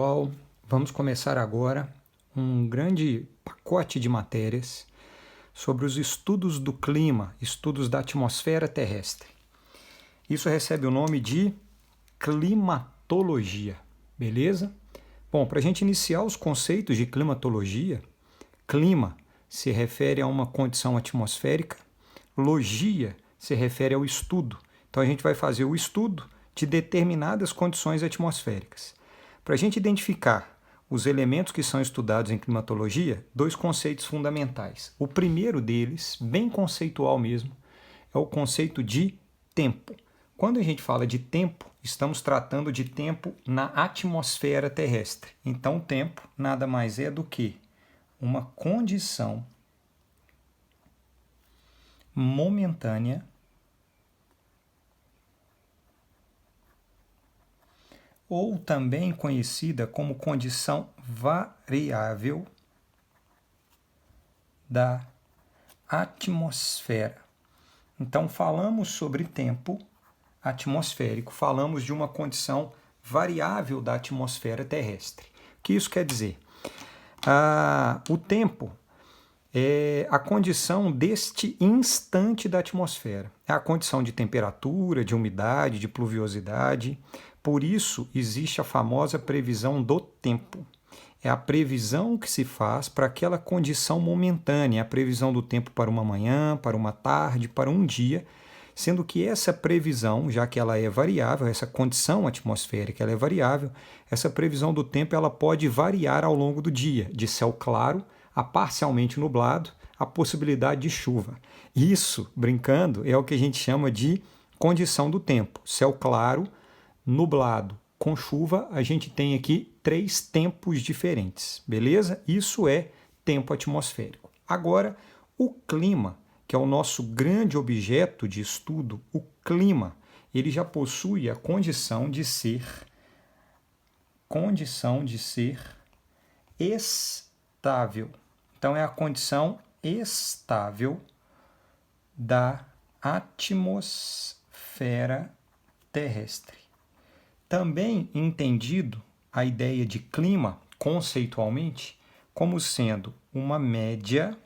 Pessoal, vamos começar agora um grande pacote de matérias sobre os estudos do clima, estudos da atmosfera terrestre. Isso recebe o nome de climatologia, beleza? Bom, para a gente iniciar os conceitos de climatologia, clima se refere a uma condição atmosférica, logia se refere ao estudo. Então a gente vai fazer o estudo de determinadas condições atmosféricas. Para a gente identificar os elementos que são estudados em climatologia, dois conceitos fundamentais. O primeiro deles, bem conceitual mesmo, é o conceito de tempo. Quando a gente fala de tempo, estamos tratando de tempo na atmosfera terrestre. Então, o tempo nada mais é do que uma condição momentânea ou também conhecida como condição variável da atmosfera. Então, falamos sobre tempo atmosférico, falamos de uma condição variável da atmosfera terrestre. O que isso quer dizer? O tempo é a condição deste instante da atmosfera. É a condição de temperatura, de umidade, de pluviosidade. Por isso, existe a famosa previsão do tempo. É a previsão que se faz para aquela condição momentânea, a previsão do tempo para uma manhã, para uma tarde, para um dia, sendo que essa previsão, já que ela é variável, essa condição atmosférica ela é variável, essa previsão do tempo ela pode variar ao longo do dia, de céu claro a parcialmente nublado, a possibilidade de chuva. Isso, brincando, é o que a gente chama de condição do tempo. Céu claro, nublado, com chuva, a gente tem aqui 3 tempos diferentes, beleza? Isso é tempo atmosférico. Agora, o clima, que é o nosso grande objeto de estudo, o clima, ele já possui a condição de ser estável. Então, é a condição estável da atmosfera terrestre. Também entendido a ideia de clima, conceitualmente, como sendo uma média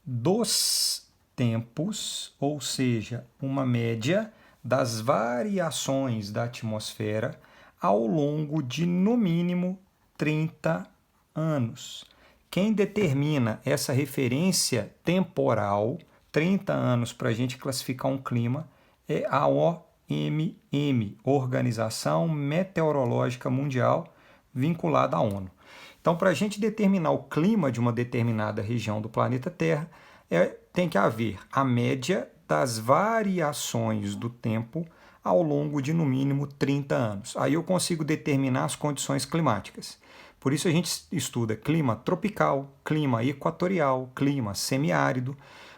dos tempos, ou seja, uma média das variações da atmosfera ao longo de, no mínimo, 30 anos. Quem determina essa referência temporal, 30 anos, para a gente classificar um clima, é a OMM, Organização Meteorológica Mundial, vinculada à ONU. Então, para a gente determinar o clima de uma determinada região do planeta Terra, tem que haver a média das variações do tempo ao longo de, no mínimo, 30 anos. Aí eu consigo determinar as condições climáticas. Por isso a gente estuda clima tropical, clima equatorial, clima semiárido,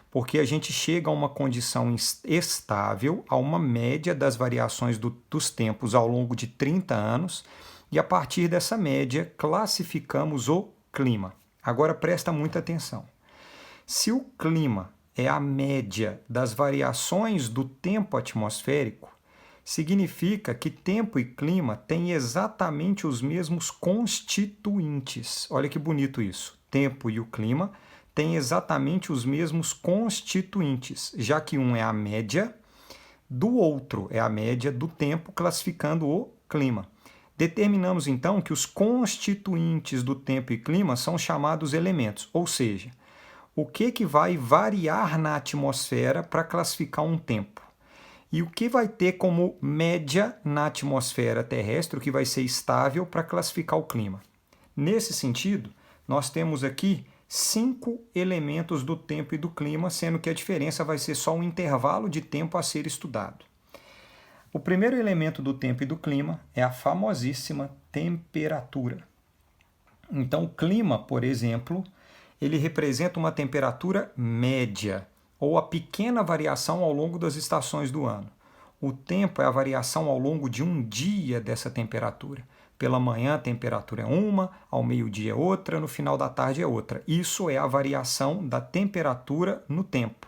porque a gente chega a uma condição estável, a uma média das variações dos tempos ao longo de 30 anos, e a partir dessa média classificamos o clima. Agora presta muita atenção. Se o clima é a média das variações do tempo atmosférico, significa que tempo e clima têm exatamente os mesmos constituintes. Olha que bonito isso. Tempo e o clima têm exatamente os mesmos constituintes, já que um é a média do outro, é a média do tempo classificando o clima. Determinamos então que os constituintes do tempo e clima são chamados elementos, ou seja, o que vai variar na atmosfera para classificar um tempo. E o que vai ter como média na atmosfera terrestre, o que vai ser estável para classificar o clima. Nesse sentido, nós temos aqui 5 elementos do tempo e do clima, sendo que a diferença vai ser só um intervalo de tempo a ser estudado. O primeiro elemento do tempo e do clima é a famosíssima temperatura. Então, o clima, por exemplo, ele representa uma temperatura média, ou a pequena variação ao longo das estações do ano. O tempo é a variação ao longo de um dia dessa temperatura. Pela manhã a temperatura é uma, ao meio-dia é outra, no final da tarde é outra. Isso é a variação da temperatura no tempo.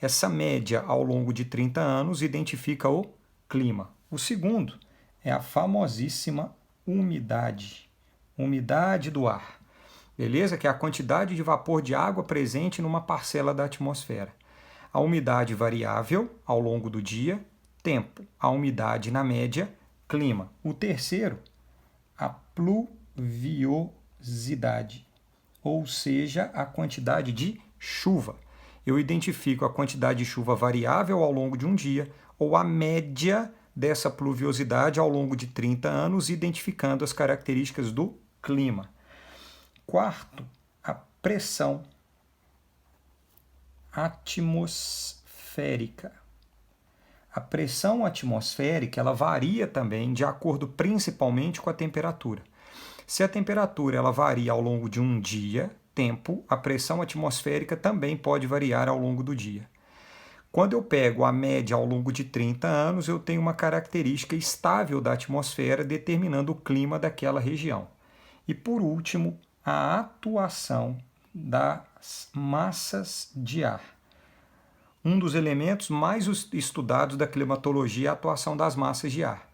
Essa média ao longo de 30 anos identifica o clima. O segundo é a famosíssima umidade. Umidade do ar. Beleza? Que é a quantidade de vapor de água presente numa parcela da atmosfera. A umidade variável ao longo do dia, tempo. A umidade na média, clima. O terceiro, a pluviosidade, ou seja, a quantidade de chuva. Eu identifico a quantidade de chuva variável ao longo de um dia ou a média dessa pluviosidade ao longo de 30 anos, identificando as características do clima. Quarto, a pressão atmosférica. A pressão atmosférica ela varia também de acordo principalmente com a temperatura. Se a temperatura ela varia ao longo de um dia, tempo, a pressão atmosférica também pode variar ao longo do dia. Quando eu pego a média ao longo de 30 anos, eu tenho uma característica estável da atmosfera determinando o clima daquela região. E por último, a atuação das massas de ar. Um dos elementos mais estudados da climatologia é a atuação das massas de ar.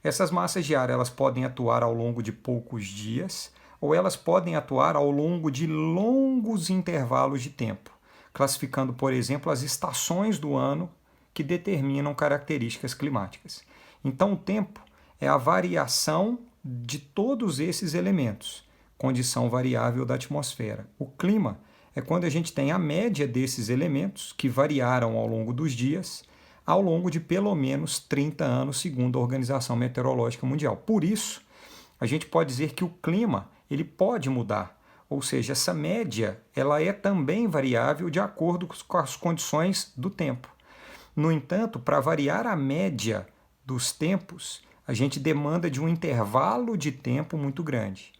Essas massas de ar elas podem atuar ao longo de poucos dias ou elas podem atuar ao longo de longos intervalos de tempo, classificando, por exemplo, as estações do ano que determinam características climáticas. Então, o tempo é a variação de todos esses elementos, condição variável da atmosfera. O clima é quando a gente tem a média desses elementos que variaram ao longo dos dias, ao longo de pelo menos 30 anos, segundo a Organização Meteorológica Mundial. Por isso, a gente pode dizer que o clima ele pode mudar, ou seja, essa média ela é também variável de acordo com as condições do tempo. No entanto, para variar a média dos tempos, a gente demanda de um intervalo de tempo muito grande.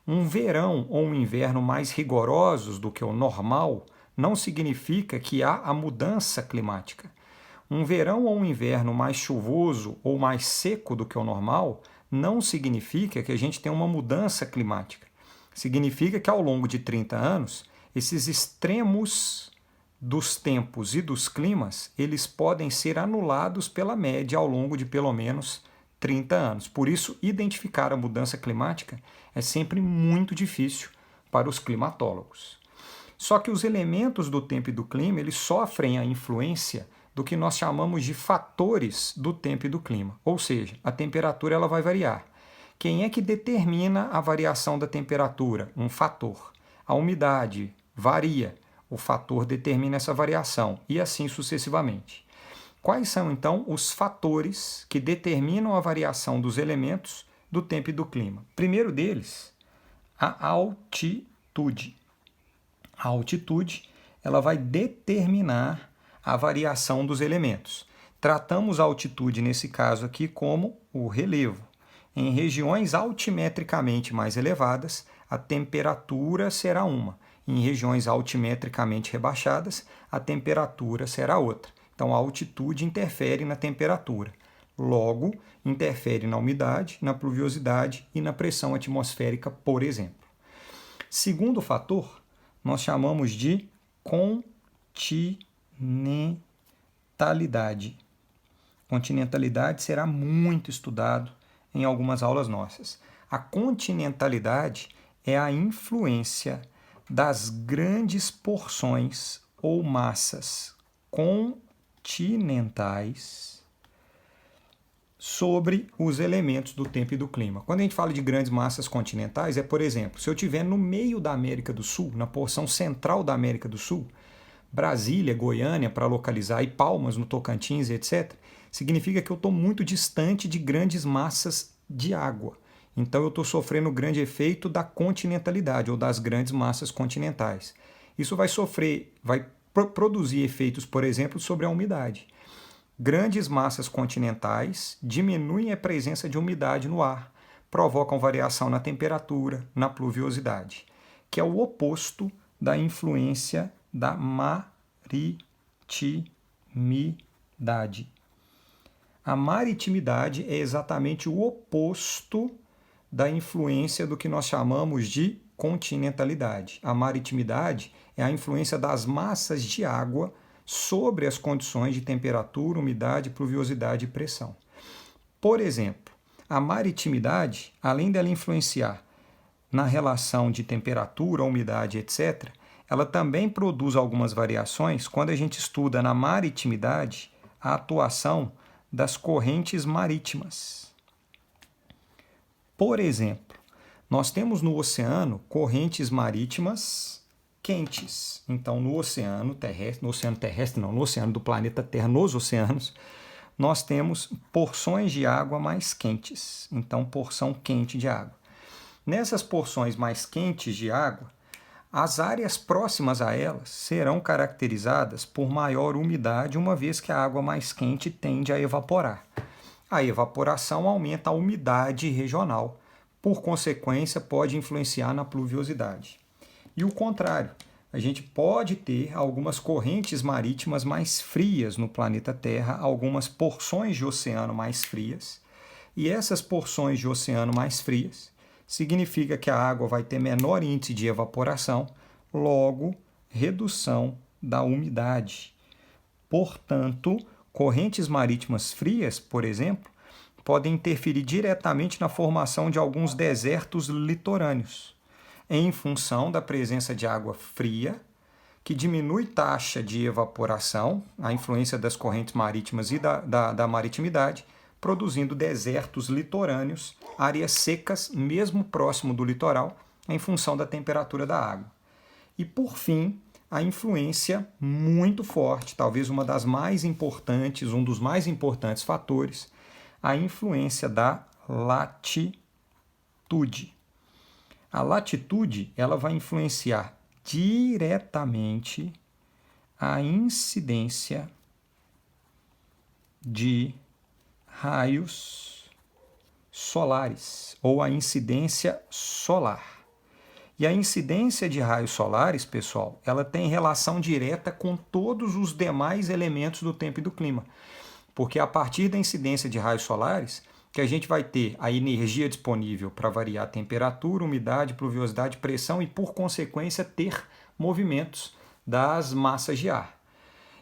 Um verão ou um inverno mais rigorosos do que o normal não significa que há a mudança climática. Um verão ou um inverno mais chuvoso ou mais seco do que o normal não significa que a gente tem uma mudança climática. Significa que ao longo de 30 anos, esses extremos dos tempos e dos climas, eles podem ser anulados pela média ao longo de pelo menos 30 anos. Por isso, identificar a mudança climática é sempre muito difícil para os climatólogos. Só que os elementos do tempo e do clima, eles sofrem a influência do que nós chamamos de fatores do tempo e do clima. Ou seja, a temperatura ela vai variar. Quem é que determina a variação da temperatura? Um fator. A umidade varia. O fator determina essa variação e assim sucessivamente. Quais são, então, os fatores que determinam a variação dos elementos do tempo e do clima? Primeiro deles, a altitude. A altitude ela vai determinar a variação dos elementos. Tratamos a altitude, nesse caso aqui, como o relevo. Em regiões altimetricamente mais elevadas, a temperatura será uma. Em regiões altimetricamente rebaixadas, a temperatura será outra. Então, a altitude interfere na temperatura. Logo, interfere na umidade, na pluviosidade e na pressão atmosférica, por exemplo. Segundo fator, nós chamamos de continentalidade. Continentalidade será muito estudado em algumas aulas nossas. A continentalidade é a influência das grandes porções ou massas continentais sobre os elementos do tempo e do clima. Quando a gente fala de grandes massas continentais, é, por exemplo, se eu estiver no meio da América do Sul, na porção central da América do Sul, Brasília, Goiânia, para localizar, e Palmas, no Tocantins, etc., significa que eu estou muito distante de grandes massas de água. Então, eu estou sofrendo o grande efeito da continentalidade, ou das grandes massas continentais. Isso vai produzir efeitos, por exemplo, sobre a umidade. Grandes massas continentais diminuem a presença de umidade no ar, provocam variação na temperatura, na pluviosidade, que é o oposto da influência da maritimidade. A maritimidade é exatamente o oposto da influência do que nós chamamos de continentalidade. A maritimidade é a influência das massas de água sobre as condições de temperatura, umidade, pluviosidade e pressão. Por exemplo, A maritimidade, além dela influenciar na relação de temperatura, umidade, etc., ela também produz algumas variações quando a gente estuda na maritimidade a atuação das correntes marítimas. Por exemplo, nós temos no oceano correntes marítimas quentes. Então, no oceano do planeta Terra, nos oceanos, nós temos porções de água mais quentes. Então, porção quente de água. Nessas porções mais quentes de água, as áreas próximas a elas serão caracterizadas por maior umidade, uma vez que a água mais quente tende a evaporar. A evaporação aumenta a umidade regional, por consequência, pode influenciar na pluviosidade. E o contrário, a gente pode ter algumas correntes marítimas mais frias no planeta Terra, algumas porções de oceano mais frias, e essas porções de oceano mais frias significa que a água vai ter menor índice de evaporação, logo, redução da umidade. Portanto, correntes marítimas frias, por exemplo, podem interferir diretamente na formação de alguns desertos litorâneos, em função da presença de água fria, que diminui taxa de evaporação, a influência das correntes marítimas e da maritimidade, produzindo desertos litorâneos, áreas secas, mesmo próximo do litoral, em função da temperatura da água. E, por fim, a influência muito forte, talvez uma das mais importantes, um dos mais importantes fatores, a influência da latitude. A latitude, ela vai influenciar diretamente a incidência de raios solares, ou a incidência solar. E a incidência de raios solares, pessoal, ela tem relação direta com todos os demais elementos do tempo e do clima. Porque a partir da incidência de raios solares, que a gente vai ter a energia disponível para variar a temperatura, umidade, pluviosidade, pressão e, por consequência, ter movimentos das massas de ar.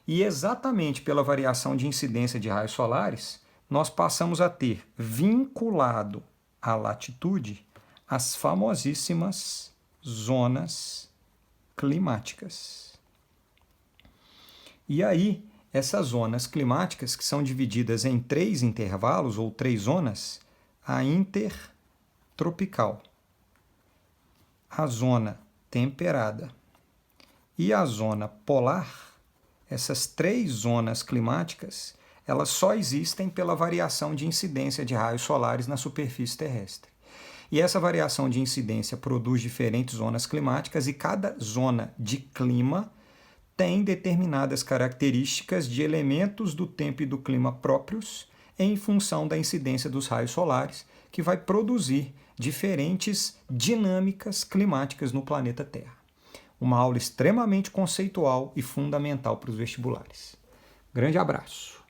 E exatamente pela variação de incidência de raios solares, nós passamos a ter vinculado à latitude as famosíssimas zonas climáticas. E aí, essas zonas climáticas, que são divididas em 3 intervalos ou 3 zonas, a intertropical, a zona temperada e a zona polar, essas 3 zonas climáticas, elas só existem pela variação de incidência de raios solares na superfície terrestre. E essa variação de incidência produz diferentes zonas climáticas e cada zona de clima tem determinadas características de elementos do tempo e do clima próprios em função da incidência dos raios solares, que vai produzir diferentes dinâmicas climáticas no planeta Terra. Uma aula extremamente conceitual e fundamental para os vestibulares. Grande abraço!